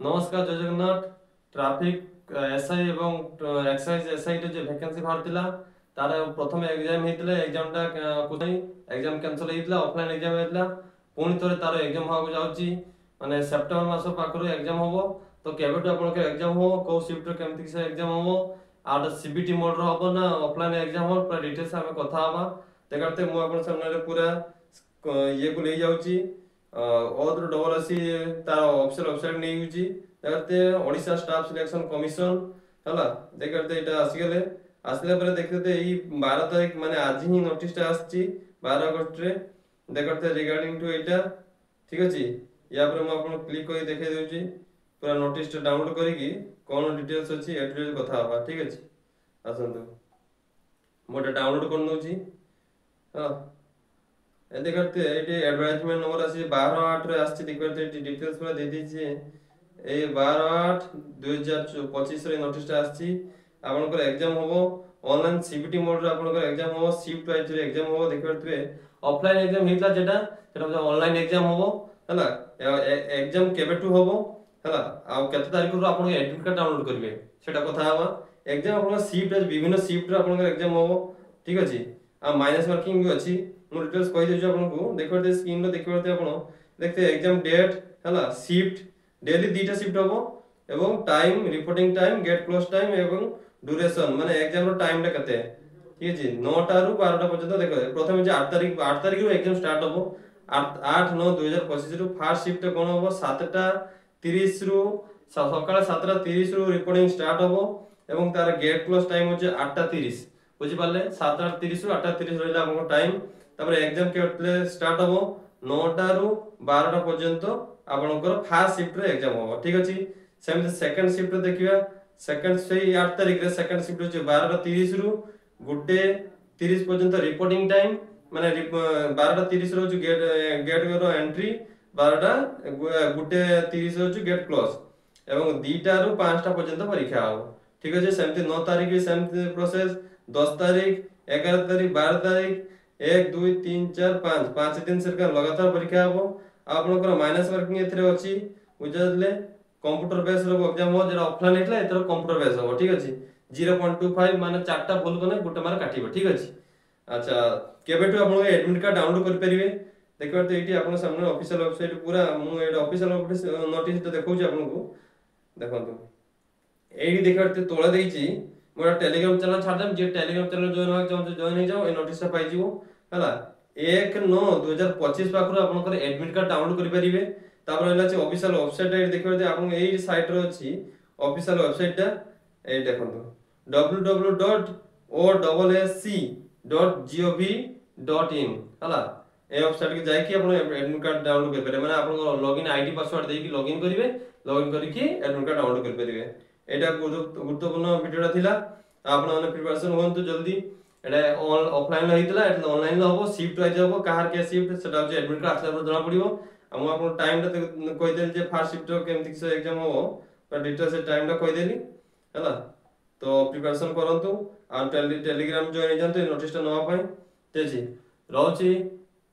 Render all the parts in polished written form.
नमस्कार जय Jagannath. Traffic SI एवं एक्साइज एसआई जो वैकेंसी बाहर तार प्रथम एग्जाम होता एग्जामटा एग्जाम कैंसल होता ऑफलाइन एग्जाम होता पुणी थे तार एग्जाम हाँ जाऊँगी माने सेप्टेम्बर मास पाखर एग्जाम हम तो केवेठू आप एग्जाम हम कौ सिफ्ट केमती से एग्जाम हम आठ सीबीटी मोड हम ना ऑफलाइन एग्जाम हम पूरा डिटेल्स आम कथा देखते मुझे सामने पूरा ये को ले जाऊँगी ओद्र डबल एसी तार ऑफिशियल वेबसाइट नहीं यूजी देखते ओडिशा स्टाफ सिलेक्शन कमिशन हला देखते एटा आसीगले आसले पर देखते एई 12 तारीख माने आज ही नोटिस आसची 12 अगस्त रे देखते रिगार्डिंग टू एटा ठीक अछि या पर हम आपन क्लिक करी देखे देउची पूरा नोटिस डाउनलोड करी कोन डिटेल्स अछि एड्रेस कथा हवा ठीक अछि आसंतु मोटा डाउनलोड कर नउची हां ए देखते ये एडवर्टाइजमेंट नंबर आसी 12/8 रे आसी देखते डिटेल्स पूरा दे दीजिए ए 12/8/2025 रे नोटिस आसी आपनकर एग्जाम होबो ऑनलाइन सीबीटी मोड रे आपनकर एग्जाम होबो शिफ्ट वाइज रे एग्जाम होबो देखते ऑफलाइन एग्जाम हितला जेटा ऑनलाइन एग्जाम होबो हला एग्जाम केबेटू होबो हला आ केते तारिख रो आपन एडमिट कार्ड डाउनलोड करबे सेटा कथा हवा एग्जाम आपन शिफ्ट विभिन्न शिफ्ट रे आपनकर एग्जाम होबो ठीक अछि आ माइनस मार्किंग भी अछि मु डिटेल्स कहि देछु आपनको देखते स्क्रीन रे देखते आपण देखते एग्जाम डेट हला शिफ्ट डेली दुटा शिफ्ट होबो एवं time reporting time gate close time एवं ड्यूरेशन माने एग्जाम रो टाइम टा कते ठीक अछि 9 टा रु 12 टा पर्यंत देखो प्रथम जे 8 तारिख रु एग्जाम स्टार्ट होबो 8/9/2025 रु फर्स्ट शिफ्ट कोन होबो 7:30 रु सकाळ 7:30 रु रिपोर्टिंग स्टार्ट होबो एवं तार गेट क्लोज टाइम होचे 8:30 बुझि पाले 7:30 रु 8:30 रहला हमको टाइम तापर एग्जाम केतले स्टार्ट होबो 9 टा रु 12 टा पर्यंत आपनकर फर्स्ट शिफ्ट रे एग्जाम होबो ठीक अछि सेम सेकंड शिफ्ट देखिबा सेकंड से 8 तारिख रे सेकंड शिफ्ट होचे 12:30 रु गुटे 30 पर्यंत रिपोर्टिंग टाइम माने 12:30 रो गेट गेट रो एंट्री 12टा गुटे 30 रो गेट क्लोज एवं 2 टा रु 5 टा पर्यंत परीक्षा हो ठीक अछि सेमते 9 तारिख भी सेम प्रोसेस 10 तारीख 11 तारीख 12 तारीख 1 2 3 4 5 5 दिन सरकार लगातार परीक्षा हो आपनकर माइनस मार्किंग एथरे अछि बुझले कंप्यूटर बेस रो एग्जाम हो जेरा ऑफलाइन हेतला एथरो कंप्यूटर बेस हो ठीक अछि 0.25 माने चारटा भूल कने गुटे मार काटिबो ठीक अछि अच्छा केबेटू आपन एडमिट कार्ड डाउनलोड कर परिबे देखते एटी आपन सामने ऑफिशियल वेबसाइट पूरा मु एटा ऑफिशियल नोटिस देखौछि आपनको देखंतु एडी देखते तोला देइछि मोर टेलीग्राम चैनल छाड़ देम जे टेलीग्राम चैनल जॉइन हो चाहो जॉइन हो जाओ ए नोटिस पाइ जिवो हला 1/9/2025 पाखर आपनकर एडमिट कार्ड डाउनलोड करि परिबे तापर हला छै ऑफिशियल वेबसाइट ए देखते आपन एई साइट रो अछि ऑफिशियल वेबसाइट टा ए देखंतु www.osc.gov.in हला ए वेबसाइट के जाय कि आपन एडमिट कार्ड डाउनलोड कर परिबे माने आपन लॉगिन आईडी पासवर्ड दे कि लॉगिन करिवे लॉगिन करि कि एडमिट कार्ड डाउनलोड कर परिबे एटा गुरुत्वपूर्ण वीडियोटा थिला आपन माने प्रिपरेशन होंतु जल्दी एटा ऑफलाइन होइतला एटा ऑनलाइन होबो शिफ्ट वाइज होबो कहार के शिफ्ट सेटा जे एडमिट कार्ड आसला जना पड़िबो हम आपन टाइम टा कहि देल जे फर्स्ट शिफ्ट केमति से एग्जाम होबो पर डिटेल्स से टाइम टा कहि देली हला तो प्रिपरेशन करंतु आ टेलीग्राम जॉइन जानते नोटिस टा नवा पई तेजी रहउची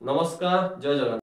नमस्कार जय जगन्नाथ।